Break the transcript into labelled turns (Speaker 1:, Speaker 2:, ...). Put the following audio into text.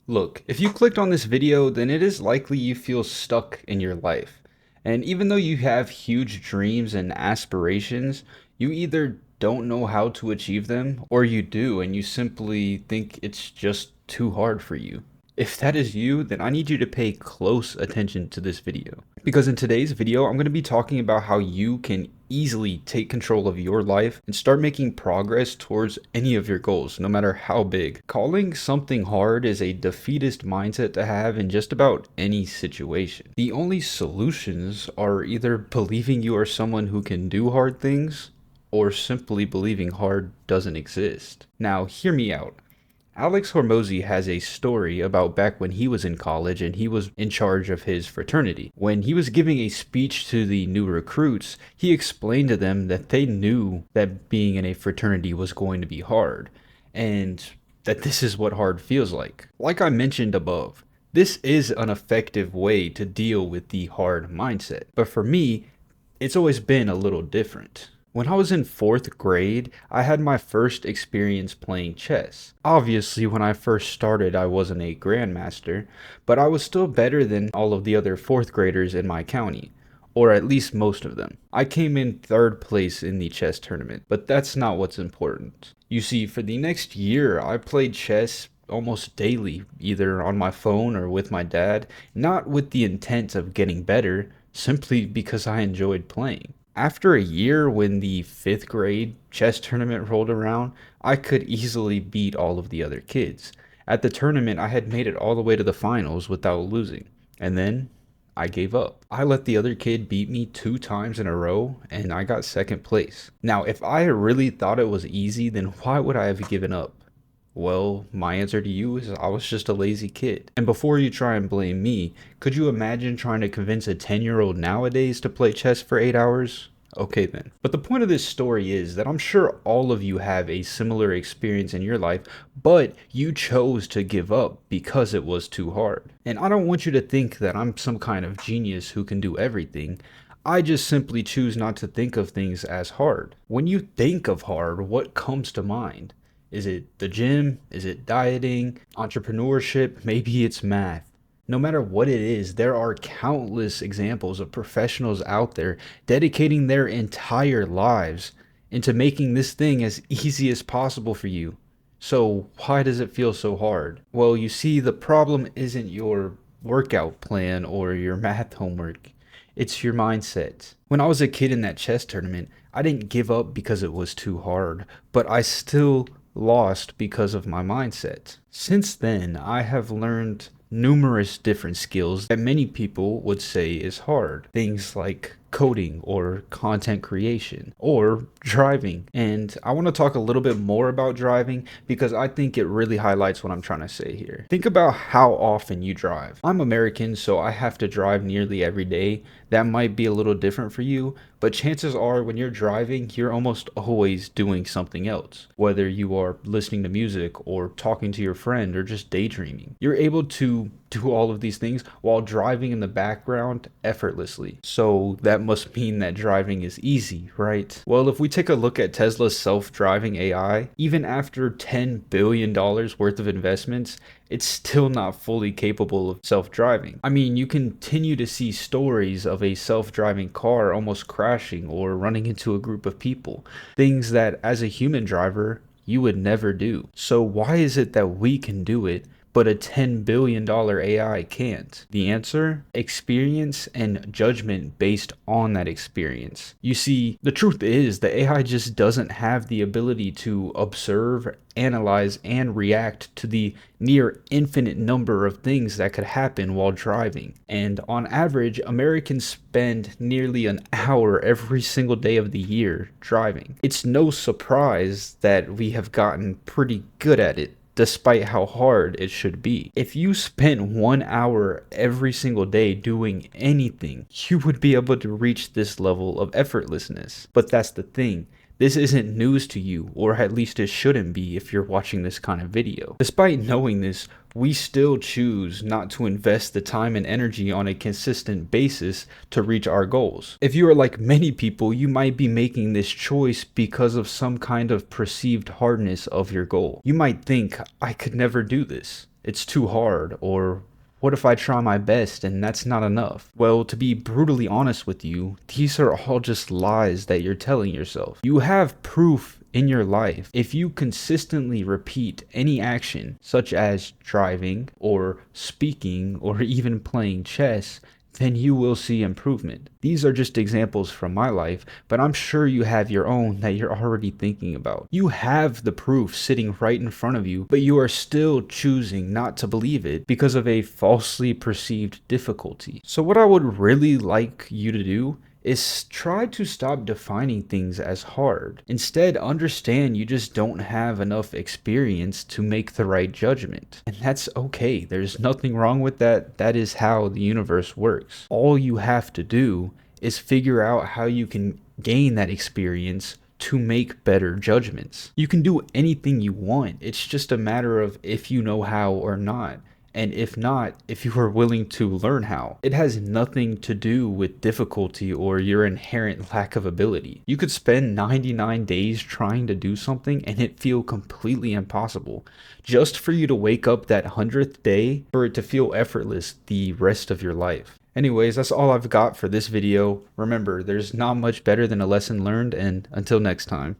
Speaker 1: Look, if you clicked on this video, then it is likely you feel stuck in your life. And even though you have huge dreams and aspirations, you either don't know how to achieve them, or you do and you simply think it's just too hard for you. If that is you, then I need you to pay close attention to this video. Because in today's video, I'm going to be talking about how you can easily take control of your life and start making progress towards any of your goals, no matter how big. Calling something hard is a defeatist mindset to have in just about any situation. The only solutions are either believing you are someone who can do hard things, or simply believing hard doesn't exist. Now, hear me out. Alex Hormozy has a story about back when he was in college and he was in charge of his fraternity. When he was giving a speech to the new recruits, he explained to them that they knew that being in a fraternity was going to be hard, and that this is what hard feels like. Like I mentioned above, this is an effective way to deal with the hard mindset. But for me, it's always been a little different. When I was in 4th grade, I had my first experience playing chess. Obviously, when I first started, I wasn't a grandmaster, but I was still better than all of the other 4th graders in my county, or at least most of them. I came in 3rd place in the chess tournament, but that's not what's important. You see, for the next year, I played chess almost daily, either on my phone or with my dad, not with the intent of getting better, simply because I enjoyed playing. After a year, when the 5th grade chess tournament rolled around, I could easily beat all of the other kids. At the tournament, I had made it all the way to the finals without losing. And then I gave up. I let the other kid beat me 2 times in a row, and I got 2nd place. Now, if I really thought it was easy, then why would I have given up? Well, my answer to you is I was just a lazy kid. And before you try and blame me, could you imagine trying to convince a 10-year-old nowadays to play chess for 8 hours? Okay then. But the point of this story is that I'm sure all of you have a similar experience in your life, but you chose to give up because it was too hard. And I don't want you to think that I'm some kind of genius who can do everything. I just simply choose not to think of things as hard. When you think of hard, what comes to mind? Is it the gym? Is it dieting? Entrepreneurship? Maybe it's math. No matter what it is, there are countless examples of professionals out there dedicating their entire lives into making this thing as easy as possible for you. So why does it feel so hard? Well, you see, the problem isn't your workout plan or your math homework. It's your mindset. When I was a kid in that chess tournament, I didn't give up because it was too hard, but I still lost because of my mindset. Since then, I have learned numerous different skills that many people would say is hard. Things like coding or content creation or driving. And I want to talk a little bit more about driving because I think it really highlights what I'm trying to say here. Think about how often you drive. I'm American, so I have to drive nearly every day. That might be a little different for you, but chances are when you're driving, you're almost always doing something else. Whether you are listening to music or talking to your friend or just daydreaming. You're able to do all of these things while driving in the background effortlessly. So that must mean that driving is easy, right? Well, if we take a look at Tesla's self-driving AI, even after $10 billion worth of investments, it's still not fully capable of self-driving. I mean, you continue to see stories of a self-driving car almost crashing or running into a group of people. Things that, as a human driver, you would never do. So why is it that we can do it, but a $10 billion AI can't? The answer? Experience and judgment based on that experience. You see, the truth is the AI just doesn't have the ability to observe, analyze, and react to the near infinite number of things that could happen while driving. And on average, Americans spend nearly an hour every single day of the year driving. It's no surprise that we have gotten pretty good at it, despite how hard it should be. If you spent 1 hour every single day doing anything, you would be able to reach this level of effortlessness. But that's the thing. This isn't news to you, or at least it shouldn't be if you're watching this kind of video. Despite knowing this, we still choose not to invest the time and energy on a consistent basis to reach our goals. If you are like many people, you might be making this choice because of some kind of perceived hardness of your goal. You might think, I could never do this. It's too hard, or what if I try my best and that's not enough? Well, to be brutally honest with you, these are all just lies that you're telling yourself. You have proof in your life. If you consistently repeat any action, such as driving or speaking or even playing chess, then you will see improvement. These are just examples from my life, but I'm sure you have your own that you're already thinking about. You have the proof sitting right in front of you, but you are still choosing not to believe it because of a falsely perceived difficulty. So what I would really like you to do is try to stop defining things as hard. Instead, understand you just don't have enough experience to make the right judgment. And that's okay. There's nothing wrong with that. That is how the universe works. All you have to do is figure out how you can gain that experience to make better judgments. You can do anything you want. It's just a matter of if you know how or not. And if not, if you are willing to learn how. It has nothing to do with difficulty or your inherent lack of ability. You could spend 99 days trying to do something and it feel completely impossible, just for you to wake up that 100th day for it to feel effortless the rest of your life. Anyways, that's all I've got for this video. Remember, there's not much better than a lesson learned, and until next time.